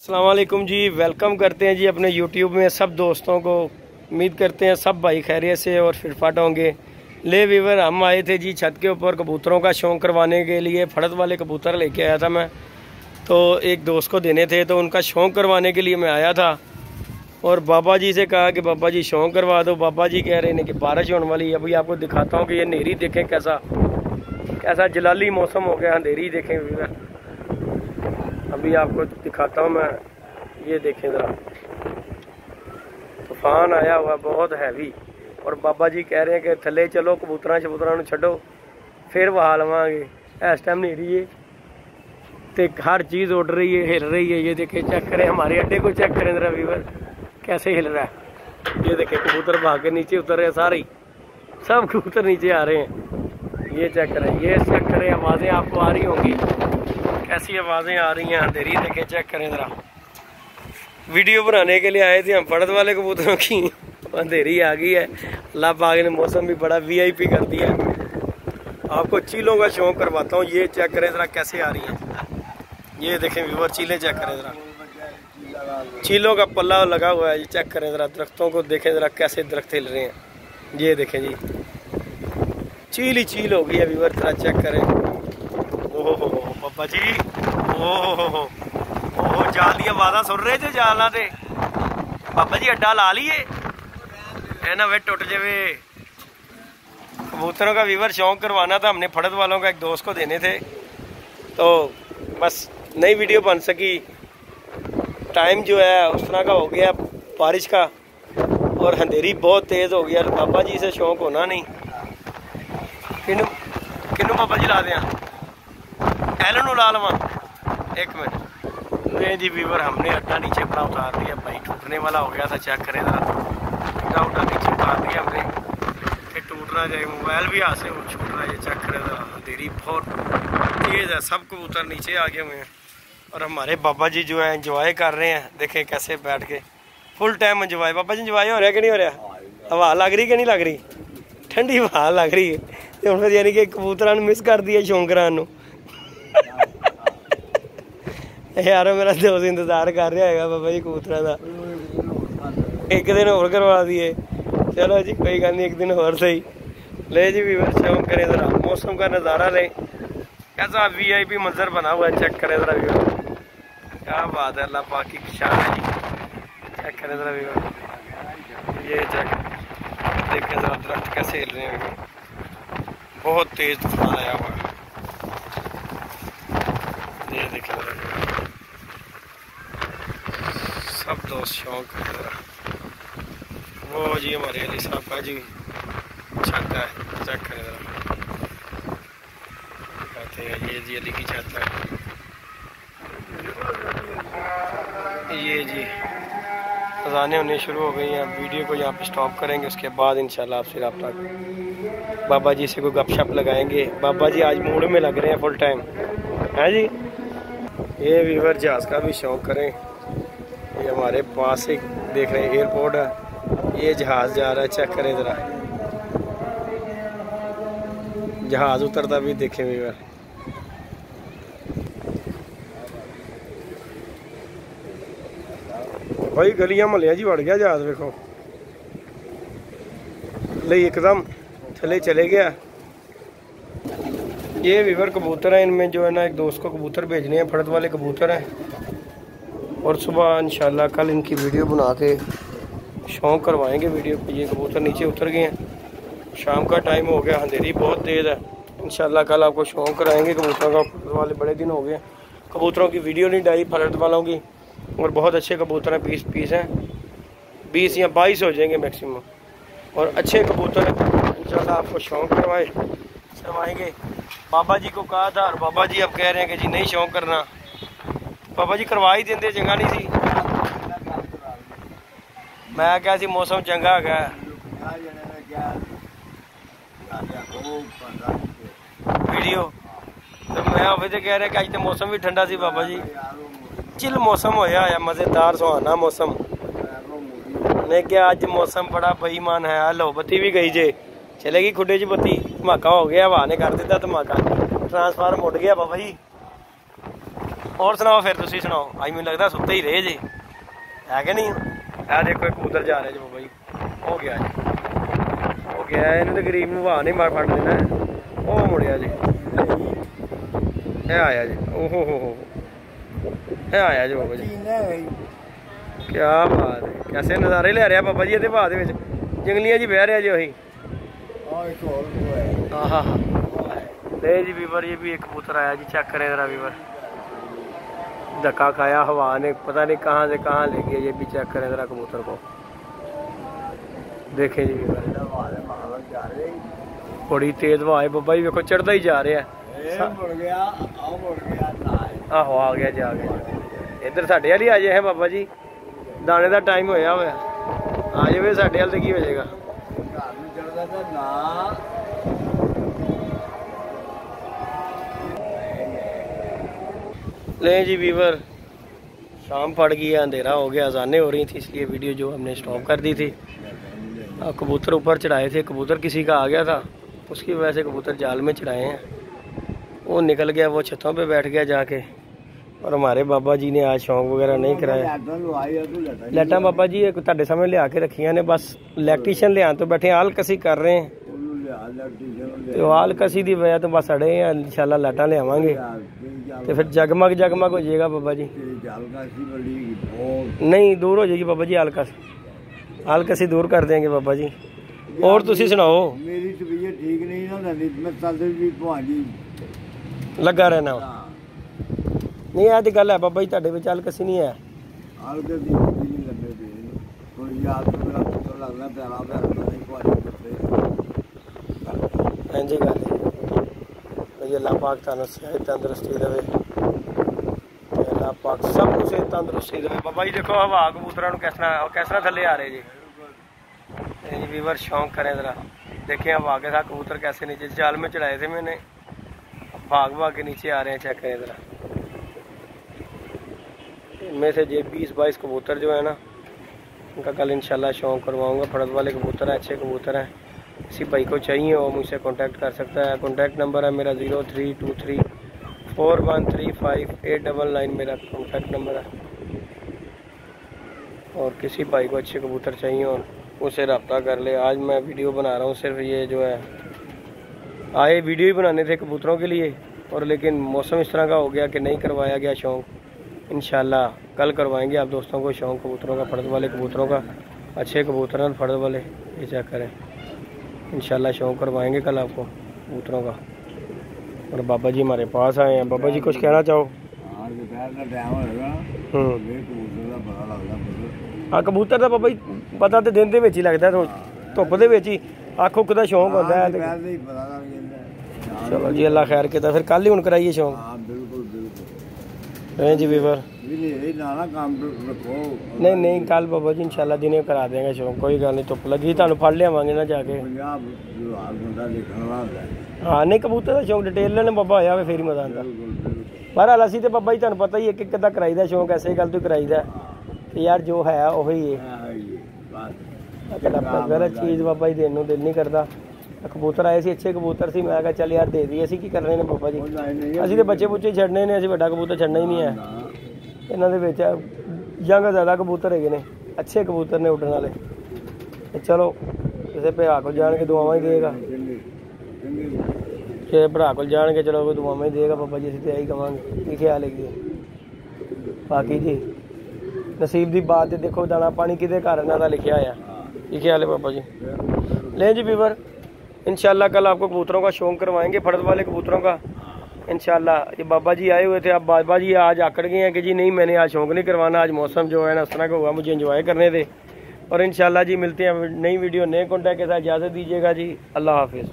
अस्सलाम वालेकुम जी, वेलकम करते हैं जी अपने यूट्यूब में सब दोस्तों को। उम्मीद करते हैं सब भाई खैरियत से और फिटफाट होंगे। ले वीवर, हम आए थे जी छत के ऊपर कबूतरों का शौक़ करवाने के लिए। फड़त वाले कबूतर लेके आया था मैं, तो एक दोस्त को देने थे, तो उनका शौक़ करवाने के लिए मैं आया था। और बाबा जी से कहा कि बाबा जी शौक़ करवा दो। बाबा जी कह रहे हैं कि बारिश होने वाली है। अभी आपको दिखाता हूँ कि ये अंधेरी देखें कैसा कैसा जलाली मौसम हो गया। अंधेरी देखें वीवर, अभी आपको दिखाता हूँ मैं। ये देखें ज़रा, तूफान आया हुआ बहुत हैवी। और बाबा जी कह रहे हैं कि थले चलो, कबूतरा शबूतरा छो फिर वहा लवांगे। इस टाइम नहीं रही है तो हर चीज़ उड़ रही है, हिल रही है। ये देखें, चेक करें हमारे अड्डे को, चेक करें ज़रा व्यूवर कैसे हिल रहा है। ये देखें कबूतर भाग के नीचे उतर रहे हैं, सारे सब कबूतर नीचे आ रहे हैं। ये चेक करें, ये चेक करें, आवाज़ें आपको आ रही होंगी, कैसी आवाज़ें आ रही हैं। अंधेरी देखें, चेक करें ज़रा। वीडियो बनाने के लिए आए थे हम फड़त वाले कबूतरों की, अंधेरी आ गई है। अल्लाह पाक ने मौसम भी बड़ा वीआईपी कर दिया है। आपको चीलों का शौक़ करवाता हूँ। ये चेक करें ज़रा कैसे आ रही हैं। ये देखें व्यूवर, चीलें चेक करें ज़रा, चीलों का पल्ला लगा हुआ है। ये चेक करें ज़रा, दरख्तों को देखें ज़रा कैसे दरख्त हिल रहे हैं। ये देखें जी, चील ही चील हो गई है व्यूवर, ज़रा चेक करें। ओहो बाबा जी, ओहो जाल दी आवाज़ा सुन रहे थे जाला दे। बाबा जी अड्डा ला लिए है ना, वे टुट जावे। कबूतरों का व्यूवर शौक़ करवाना था हमने फड़त वालों का, एक दोस्त को देने थे, तो बस नई वीडियो बन सकी। टाइम जो है उस तरह का हो गया बारिश का, और अंधेरी बहुत तेज़ हो गया। बाबा जी से शौक़ होना नहीं। किनू किनू बाबा जी ला दें, एलन ला लवा एक मिनट। नहीं जी व्यूवर, हमने अड्डा नीचे अपना उतार दिया भाई, टूटने वाला हो गया था। चेक करें ज़रा, अड्डा नीचे उतार दिया हमने कि टूट ना जाए। मोबाइल भी हाथ से छूट रहा है। चेक करें ज़रा, अंधेरी बहुत तेज़ है, सब कबूतर नीचे आ गए हुए हैं। और हमारे बाबा जी जो है एंजॉय कर रहे हैं। देखें कैसे बैठ के फुल टाइम एंजॉय। बाबा जी एंजॉय हो रहा है कि नहीं हो रहा? हवा लग रही कि नहीं लग रही? ठंडी हवा लग रही है। तो फिर यानी कि कबूतरां मिस कर दिया शौक कराने। यार मेरा दोस्त इंतजार कर रहा है बाबा जी कबूतरा का, एक दिन और करवा दिए। चलो जी कोई गल नहीं, एक दिन और सही। ले जी व्यूअर, शौक करें ज़रा, मौसम का नज़ारा लें। कैसा वीआईपी मंजर बना हुआ है, चेक करें ज़रा व्यूअर, क्या बात है। अल्लाह पाक की शान है जी। चेक करें ज़रा व्यूअर, ये चेक देखें ज़रा, दरख्त कैसे हिल रहे हैं। बहुत तेज़ तूफान आया हुआ है। ये देखें ज़रा, सब दोस्त शौक है। वो जी हमारे अली साहब का जी छत है, चेक करें ज़रा, कहते हैं ये जी अली की छत है। ये जी अज़ानें होने शुरू हो गई हैं। वीडियो को यहाँ पे स्टॉप करेंगे, उसके बाद इंशाल्लाह आपसे रब्ता बाबा जी से कोई गपशप लगाएंगे। बाबा जी आज मूड में लग रहे हैं फुल टाइम, है जी। ये व्यूअर जहाज़ का भी शौक़ करें। ये हमारे पास एक देख रहे हैं एयरपोर्ट है, ये जहाज़ जा रहा है। चेक करें ज़रा, जहाज़ उतरता भी देखें व्यूअर। भाई गलियां महलिया जी बढ़ गया जहाज, देखो ले एकदम थले चले गया। ये व्यूअर कबूतर है, इनमें जो है ना एक दोस्त को कबूतर भेजने हैं, फड़त वाले कबूतर हैं। और सुबह इंशाल्लाह कल इनकी वीडियो बना के शौक़ करवाएंगे वीडियो पे। ये कबूतर नीचे उतर गए हैं, शाम का टाइम हो गया, अंधेरी बहुत तेज़ है। इंशाल्लाह कल आपको शौक़ कराएंगे कबूतरों का। फड़त वाले बड़े दिन हो गए कबूतरों की वीडियो नहीं डाली फड़त वालों की। और बहुत अच्छे कबूतर हैं, 20 पीस हैं, 20 या 22 हो जाएंगे मैक्सिमम। और अच्छे कबूतर हैं, इंशाल्लाह आपको शौक़ करवाएंगे। बाबा जी को कहा था और बाबा जी अब कह रहे हैं कि जी नहीं शौक़ करना। बाबा जी करवा ही देंगे, चंगा नहीं सी। मैं क्या सी मौसम चंगा है वीडियो तो मैं अभी तो कह रहा कि अज तो मौसम भी ठंडा सी। बाबा जी चिल मौसम होया है, मज़ेदार सुहाना मौसम। मैं क्या आज मौसम बड़ा बेईमान है। लो बत्ती भी गई जे, चलेगी खुडे च बत्ती, धमाका हो गया, हवा ने कर दिता धमाका, ट्रांसफार्म उड़ गया। बाबा जी और सुनाओ फिर तुसी सुनाओ। अज मैनूं लगदा सुत्ते ही रहे जी है कि नहीं। आ देखो एक कबूतर जा रहा जी बाबा जी, हो गया जी, हो गया। इन्हें तो गरीब नूं हवा नहीं मार फड़ देना। वो मुड़िया जी, आया जी। ओहो हो आया जी बाबा जी, क्या बात है। कैसे नज़ारे ले रहा बाबा जी ये हवा दे विच, जंगलियां जी बह रहा जी। वही हाँ हाँ हाँ ले जी वीवर, ये भी एक कबूतर आया जी, चेक करें जरा वीवर। धक्का खाया हवा ने, पता नहीं कहाँ से कहाँ ले गया। ये भी चेक करें जरा कबूतर को, देखें जी वीवर। बड़ी तेज हवा है बाबा जी, देखो चढ़ता ही जा रहा है। आहो आ गया जी, आ गया। इधर साढ़े वाली आ जाए बाबा जी, दाने का टाइम होया हुआ आ जाए साढ़े वाल तो की हो जाएगा। ले जी वीवर, शाम पड़ गई है, अंधेरा हो गया, अजानें हो रही थी, इसलिए वीडियो जो हमने स्टॉप कर दी थी। कबूतर ऊपर चढ़ाए थे, कबूतर किसी का आ गया था, उसकी वजह से कबूतर जाल में चढ़ाए हैं। वो निकल गया, वो छतों पे बैठ गया जाके। और हमारे बाबा जी ने आज शौक वगैरह नहीं कराया। लाइटा बाबा जी तुहाडे सामने लिया के रखियां ने, बस इलैक्ट्रीशियन लिया तो बैठे हाल कसी कर रहे हैं। तो हाल कसी की वजह तो बस अड़े हैं, इंशाल्लाह लाइटा लियावांगे तो फिर जगमग जगमग हो जाएगा बाबा जी। नहीं दूर हो जाएगी बाबा जी, आलकसी दूर कर देंगे बाबा जी। और तुसी सुनाओ। मेरी तबीयत ठीक नहीं ना, लगा रहना नहीं। यह तो गल है बाबा जी, तुहाडे विच आलकसी नहीं है। जी गल है, अल्लाह पाक तुहानूं सेहत तंदुरुस्ती देवे, अल्लाह पाक सब कुछ सेहत तंदुरुस्ती देवे। बाबा जी देखो हवा कबूतरां नूं किस तरह थल्ले आ रहे जी। वीवर शौक करें जरा, देखें हवा के साथ कबूतर कैसे नीचे जाल में चढ़ाए थे मैंने, भाग भाग के नीचे आ रहे हैं। चेक करें जरा, इनमें से ये 20-22 कबूतर जो है ना, उनका कल इंशाल्लाह शौक करवाऊंगा। फड़द वाले कबूतर हैं, अच्छे कबूतर हैं। किसी भाई को चाहिए वो मुझसे कांटेक्ट कर सकता है। कांटेक्ट नंबर है मेरा 0323413589 मेरा कांटेक्ट नंबर है। और किसी भाई को अच्छे कबूतर चाहिए और उससे रब्ता कर ले। आज मैं वीडियो बना रहा हूँ सिर्फ ये जो है, आए वीडियो ही बनाने थे कबूतरों के लिए, और लेकिन मौसम इस तरह का हो गया कि नहीं करवाया गया शौक़। इंशाल्लाह कल करवाएंगे आप दोस्तों को शौक़ कबूतरों का, फड़द वाले कबूतरों का। अच्छे कबूतर हैं फड़द वाले, ये चेक करें। इंशाल्लाह शौक़ करवाएंगे कल आपको कबूतरों का। और बाबा जी हमारे पास आए हैं। बाबा जी कुछ कहना चाहो? हाँ कबूतर का बाबा जी पता तो दिन ही लगता है, धुप ही अख उख का शौक होता है। चलो जी अल्लाह खैर किया, फिर कल ही हूँ कराइए शौक। जी वीवर नहीं कल बाबा जी इंशाल्लाह दिने करा देंगे शौक, कोई गल नहीं। धुप लगी तुहानूं फड़ लियावांगे ना जाके। हाँ नहीं कबूतर का शौक डिटेल ने बाबा होया फिर ही मजा आता। बहरहाल असीं तो बाबा जी तुहानूं पता ही एक एक अद्धा कराईदा शौक, ऐसे गल तो कराईदा यार, जो है वही है। गलत चीज़ बाबा जी देने दिल नहीं करता। कबूतर आए सी, अच्छे कबूतर सी, मैं कहा चल यार दे दी। असीं की करने ने बाबा जी, असीं तो बच्चे बुच्चे छड्डने ने, असीं वड्डा कबूतर छड्डना ही नहीं है। इन्हां दे विच जंग ज़्यादा कबूतर है ने, अच्छे कबूतर ने उड्डण वाले। चलो किसी भरा को जान के दुआवां ही देगा, किसी भरा को जान के चलो दुआवां ही देगा बाबा जी। असीं तो यही कहांगे, की ख्याल है। बाकी जी नसीब की बात है, देखो दाना पानी किदे घर इन्हां दा लिखिया होया। की ख्याल है बाबा जी? ले जी वीवर इंशाल्लाह कल आपको कबूतरों का शौक करवाएंगे, फड़द वाले कबूतरों का इंशाल्लाह। ये बाबा जी आए हुए थे, अब बाबा जी आज आकड़ गए हैं कि जी नहीं मैंने आज शौक नहीं करवाना, आज मौसम जो है ना उस तरह का हुआ, मुझे एंजॉय करने दे। और इंशाल्लाह जी मिलते हैं नई वीडियो नए कॉन्टैक्ट के साथ। इजाज़त दीजिएगा जी, अल्लाह हाफिज़।